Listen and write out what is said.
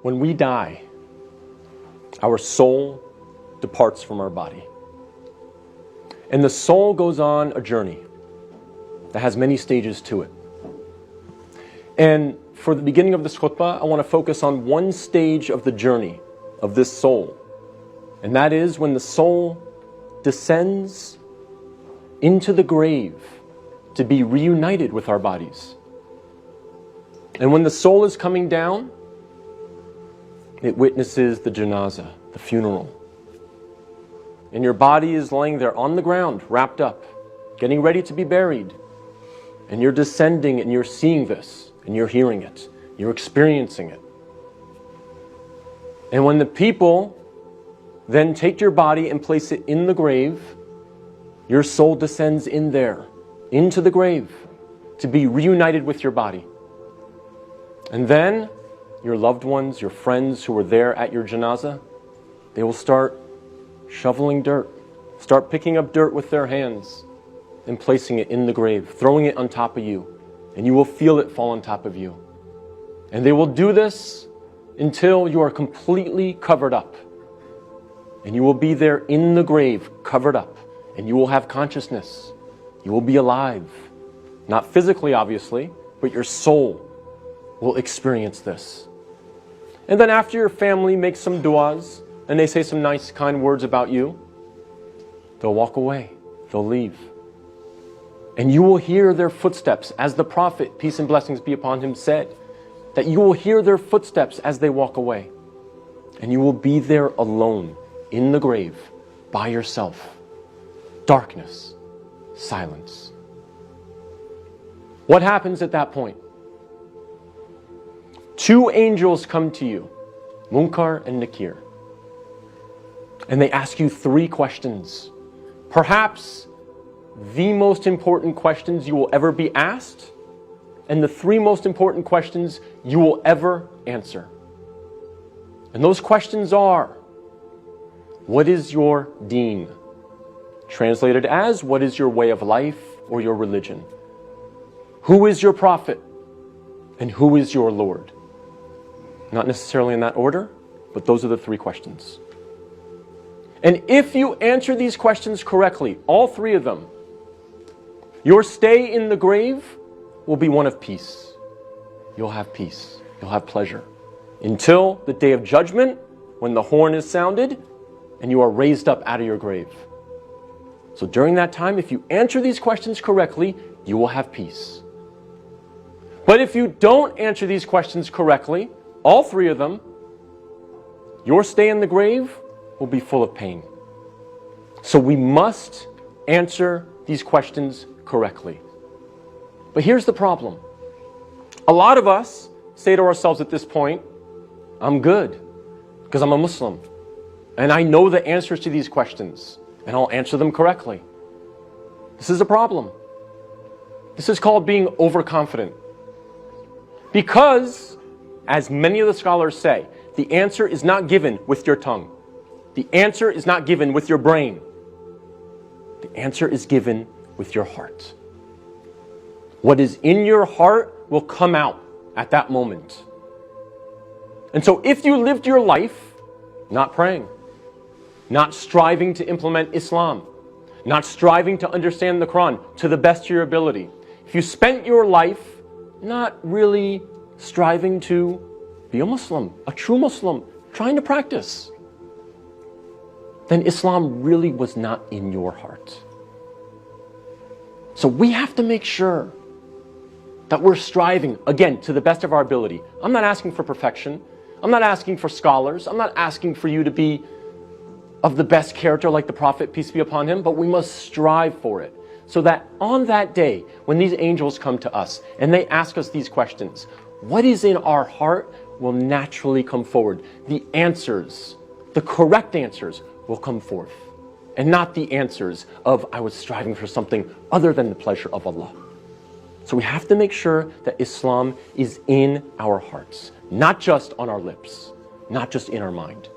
When we die, our soul departs from our body. And the soul goes on a journey that has many stages to it. And for the beginning of this khutbah, I want to focus on one stage of the journey of this soul. And that is when the soul descends into the grave to be reunited with our bodies. And when the soul is coming down, it witnesses the janazah, the funeral. And your body is laying there on the ground, wrapped up, getting ready to be buried. And you're descending and you're seeing this, and you're hearing it, you're experiencing it. And when the people then take your body and place it in the grave, your soul descends in there, into the grave, to be reunited with your body. And then your loved ones, your friends who were there at your janazah, they will start shoveling dirt, start picking up dirt with their hands and placing it in the grave, throwing it on top of you, and you will feel it fall on top of you. And they will do this until you are completely covered up. And you will be there in the grave, covered up, and you will have consciousness. You will be alive. Not physically, obviously, but your soul will experience this. And then after your family makes some du'as, and they say some nice, kind words about you, they'll walk away. They'll leave. And you will hear their footsteps, as the Prophet, peace and blessings be upon him, said, that you will hear their footsteps as they walk away. And you will be there alone, in the grave, by yourself. Darkness, silence. What happens at that point? Two angels come to you, Munkar and Nakir. And they ask you three questions. Perhaps the most important questions you will ever be asked, and the three most important questions you will ever answer. And those questions are, what is your deen? Translated as, what is your way of life or your religion? Who is your prophet? And who is your Lord? Not necessarily in that order, but those are the three questions. And if you answer these questions correctly, all three of them, your stay in the grave will be one of peace. You'll have peace. You'll have pleasure. Until the day of judgment, when the horn is sounded, and you are raised up out of your grave. So during that time, if you answer these questions correctly, you will have peace. But if you don't answer these questions correctly, all three of them, your stay in the grave will be full of pain. So we must answer these questions correctly. But here's the problem. A lot of us say to ourselves at this point, I'm good because I'm a Muslim and I know the answers to these questions and I'll answer them correctly. This is a problem. This is called being overconfident. Because, as many of the scholars say, the answer is not given with your tongue. The answer is not given with your brain. The answer is given with your heart. What is in your heart will come out at that moment. And so if you lived your life not praying, not striving to implement Islam, not striving to understand the Quran to the best of your ability, if you spent your life not really striving to be a Muslim, a true Muslim, trying to practice, then Islam really was not in your heart. So we have to make sure that we're striving, again, to the best of our ability. I'm not asking for perfection. I'm not asking for scholars. I'm not asking for you to be of the best character like the Prophet, peace be upon him, but we must strive for it. So that on that day, when these angels come to us and they ask us these questions, what is in our heart will naturally come forward. The answers, the correct answers, will come forth. And not the answers of, I was striving for something other than the pleasure of Allah. So we have to make sure that Islam is in our hearts, not just on our lips, not just in our mind.